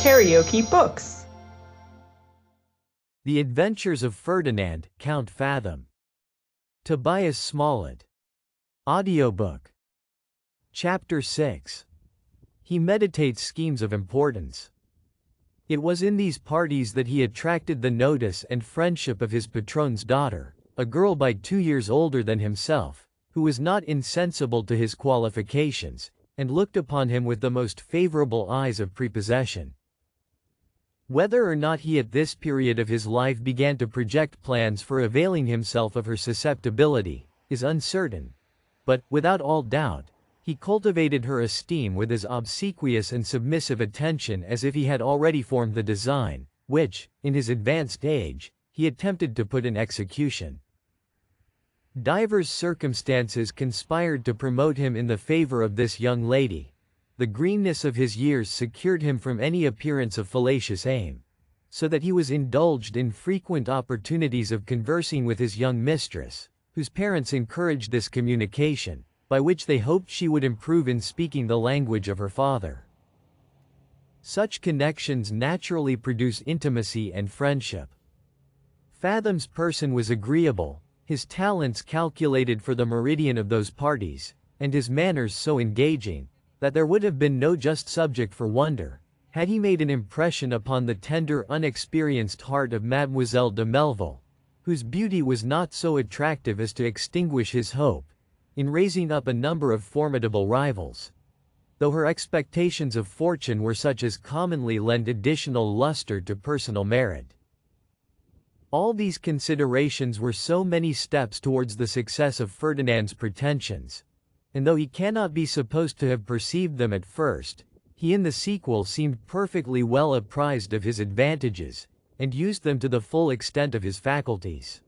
KaraokeBooks. The Adventures of Ferdinand, Count Fathom. Tobias Smollett. Audiobook. Chapter 6. He meditates schemes of importance. It was in these parties that he attracted the notice and friendship of his patron's daughter, a girl by 2 years older than himself, who was not insensible to his qualifications, and looked upon him with the most favorable eyes of prepossession. Whether or not he at this period of his life began to project plans for availing himself of her susceptibility, is uncertain, but, without all doubt, he cultivated her esteem with as obsequious and submissive attention as if he had already formed the design, which, in his advanced age, he attempted to put in execution. Divers circumstances conspired to promote him in the favor of this young lady. The greenness of his years secured him from any appearance of fallacious aim, so that he was indulged in frequent opportunities of conversing with his young mistress, whose parents encouraged this communication, by which they hoped she would improve in speaking the language of her father. Such connections naturally produce intimacy and friendship. Fathom's person was agreeable, his talents calculated for the meridian of those parties, and his manners so engaging, that there would have been no just subject for wonder, had he made an impression upon the tender unexperienced heart of Mademoiselle de Melville, whose beauty was not so attractive as to extinguish his hope, in raising up a number of formidable rivals, though her expectations of fortune were such as commonly lend additional luster to personal merit. All these considerations were so many steps towards the success of Ferdinand's pretensions, and though he cannot be supposed to have perceived them at first, he in the sequel seemed perfectly well apprised of his advantages, and used them to the full extent of his faculties.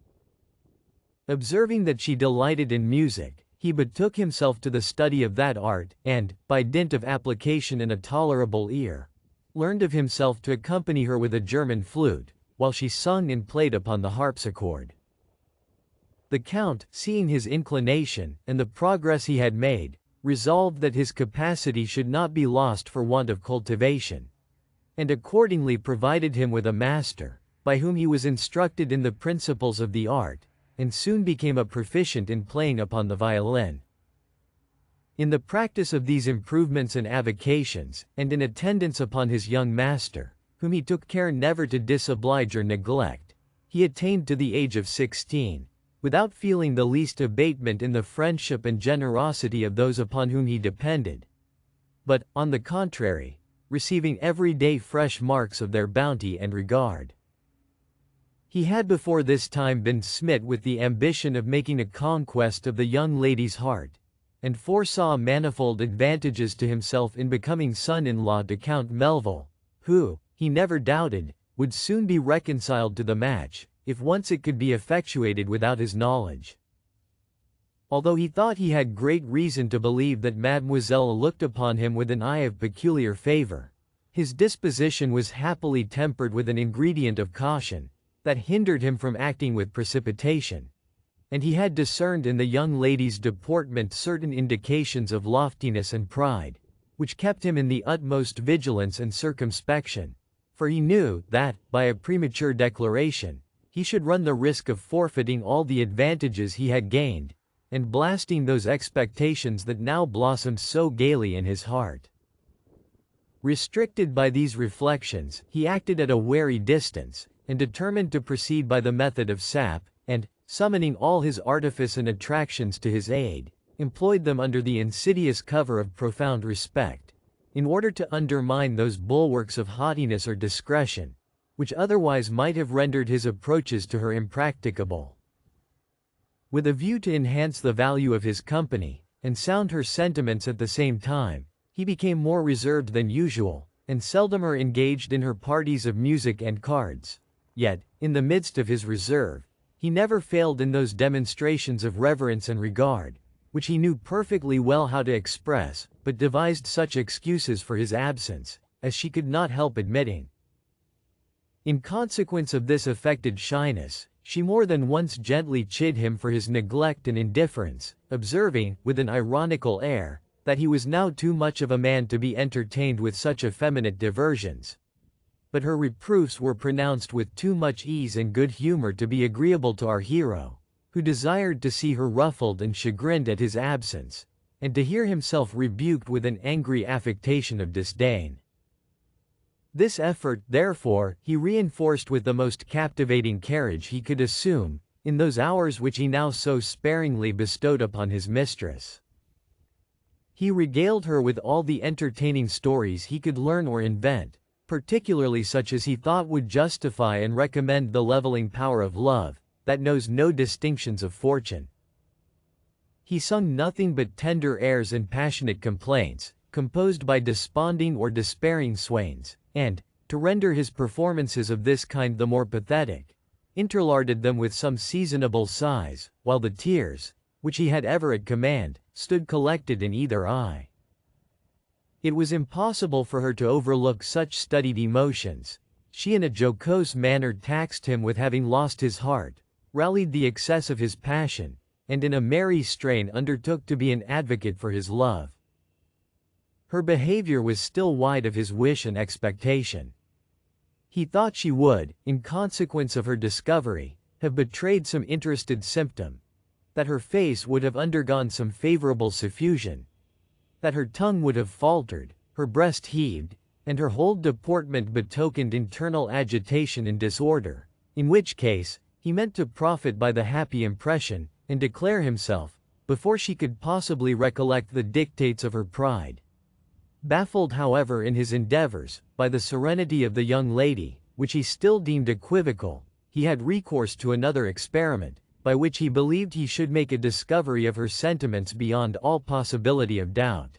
Observing that she delighted in music, he betook himself to the study of that art, and, by dint of application and a tolerable ear, learned of himself to accompany her with a German flute, while she sung and played upon the harpsichord. The Count, seeing his inclination, and the progress he had made, resolved that his capacity should not be lost for want of cultivation, and accordingly provided him with a master, by whom he was instructed in the principles of the art, and soon became a proficient in playing upon the violin. In the practice of these improvements and avocations, and in attendance upon his young master, whom he took care never to disoblige or neglect, he attained to the age of 16, without feeling the least abatement in the friendship and generosity of those upon whom he depended, but, on the contrary, receiving every day fresh marks of their bounty and regard. He had before this time been smit with the ambition of making a conquest of the young lady's heart, and foresaw manifold advantages to himself in becoming son-in-law to Count Melville, who, he never doubted, would soon be reconciled to the match, if once it could be effectuated without his knowledge. Although he thought he had great reason to believe that Mademoiselle looked upon him with an eye of peculiar favor, his disposition was happily tempered with an ingredient of caution, that hindered him from acting with precipitation, and he had discerned in the young lady's deportment certain indications of loftiness and pride, which kept him in the utmost vigilance and circumspection, for he knew that, by a premature declaration, he should run the risk of forfeiting all the advantages he had gained, and blasting those expectations that now blossomed so gaily in his heart. Restricted by these reflections, he acted at a wary distance, and determined to proceed by the method of sap, and, summoning all his artifice and attractions to his aid, employed them under the insidious cover of profound respect, in order to undermine those bulwarks of haughtiness or discretion, which otherwise might have rendered his approaches to her impracticable. With a view to enhance the value of his company, and sound her sentiments at the same time, he became more reserved than usual, and seldomer engaged in her parties of music and cards. Yet, in the midst of his reserve, he never failed in those demonstrations of reverence and regard, which he knew perfectly well how to express, but devised such excuses for his absence, as she could not help admitting. In consequence of this affected shyness, she more than once gently chid him for his neglect and indifference, observing, with an ironical air, that he was now too much of a man to be entertained with such effeminate diversions, but her reproofs were pronounced with too much ease and good humor to be agreeable to our hero, who desired to see her ruffled and chagrined at his absence, and to hear himself rebuked with an angry affectation of disdain. This effort, therefore, he reinforced with the most captivating carriage he could assume, in those hours which he now so sparingly bestowed upon his mistress. He regaled her with all the entertaining stories he could learn or invent, particularly such as he thought would justify and recommend the leveling power of love, that knows no distinctions of fortune. He sung nothing but tender airs and passionate complaints, composed by desponding or despairing swains, and, to render his performances of this kind the more pathetic, interlarded them with some seasonable sighs, while the tears, which he had ever at command, stood collected in either eye. It was impossible for her to overlook such studied emotions. She in a jocose manner taxed him with having lost his heart, rallied the excess of his passion, and in a merry strain undertook to be an advocate for his love. Her behavior was still wide of his wish and expectation. He thought she would, in consequence of her discovery, have betrayed some interested symptom, that her face would have undergone some favorable suffusion, that her tongue would have faltered, her breast heaved, and her whole deportment betokened internal agitation and disorder, in which case, he meant to profit by the happy impression, and declare himself, before she could possibly recollect the dictates of her pride. Baffled however in his endeavors, by the serenity of the young lady, which he still deemed equivocal, he had recourse to another experiment, by which he believed he should make a discovery of her sentiments beyond all possibility of doubt.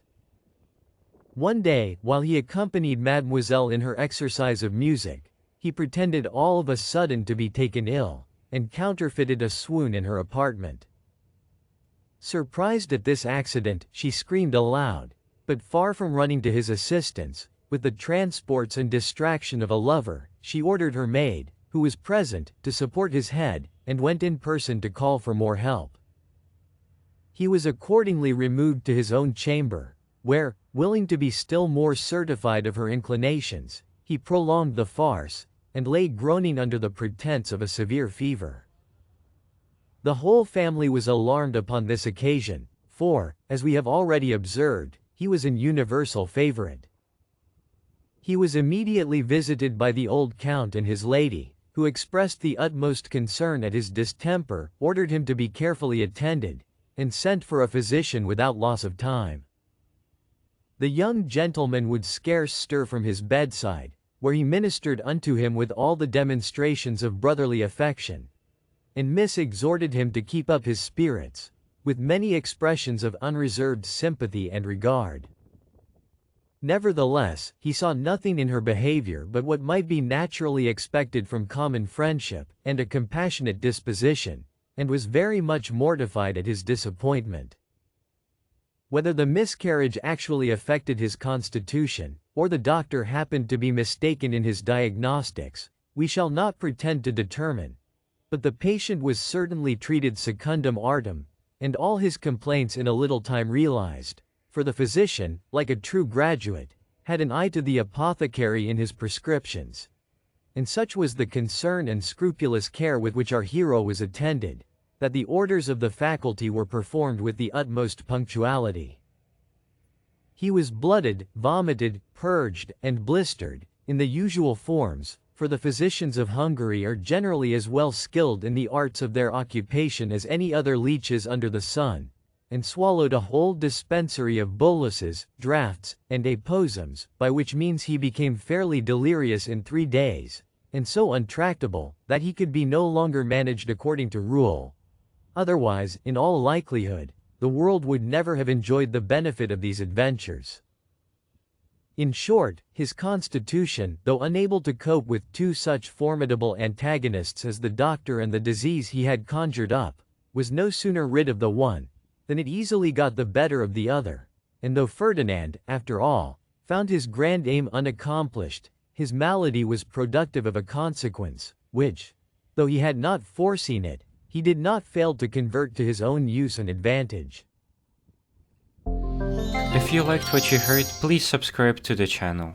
One day, while he accompanied Mademoiselle in her exercise of music, he pretended all of a sudden to be taken ill, and counterfeited a swoon in her apartment. Surprised at this accident, she screamed aloud, but far from running to his assistance, with the transports and distraction of a lover, she ordered her maid, who was present, to support his head, and went in person to call for more help. He was accordingly removed to his own chamber, where, willing to be still more certified of her inclinations, he prolonged the farce, and lay groaning under the pretense of a severe fever. The whole family was alarmed upon this occasion, for, as we have already observed, he was an universal favorite. He was immediately visited by the old count and his lady, who expressed the utmost concern at his distemper, ordered him to be carefully attended, and sent for a physician without loss of time. The young gentleman would scarce stir from his bedside, where he ministered unto him with all the demonstrations of brotherly affection, and Miss exhorted him to keep up his spirits, with many expressions of unreserved sympathy and regard. Nevertheless, he saw nothing in her behavior but what might be naturally expected from common friendship, and a compassionate disposition, and was very much mortified at his disappointment. Whether the miscarriage actually affected his constitution, or the doctor happened to be mistaken in his diagnostics, we shall not pretend to determine, but the patient was certainly treated secundum artem, and all his complaints in a little time realized, for the physician, like a true graduate, had an eye to the apothecary in his prescriptions. And such was the concern and scrupulous care with which our hero was attended, that the orders of the faculty were performed with the utmost punctuality. He was blooded, vomited, purged, and blistered, in the usual forms, for the physicians of Hungary are generally as well skilled in the arts of their occupation as any other leeches under the sun, and swallowed a whole dispensary of boluses, draughts, and apozems, by which means he became fairly delirious in 3 days, and so untractable, that he could be no longer managed according to rule. Otherwise, in all likelihood, the world would never have enjoyed the benefit of these adventures. In short, his constitution, though unable to cope with 2 such formidable antagonists as the doctor and the disease he had conjured up, was no sooner rid of the one, than it easily got the better of the other, and though Ferdinand, after all, found his grand aim unaccomplished, his malady was productive of a consequence, which, though he had not foreseen it, he did not fail to convert to his own use and advantage. If you liked what you heard, please subscribe to the channel.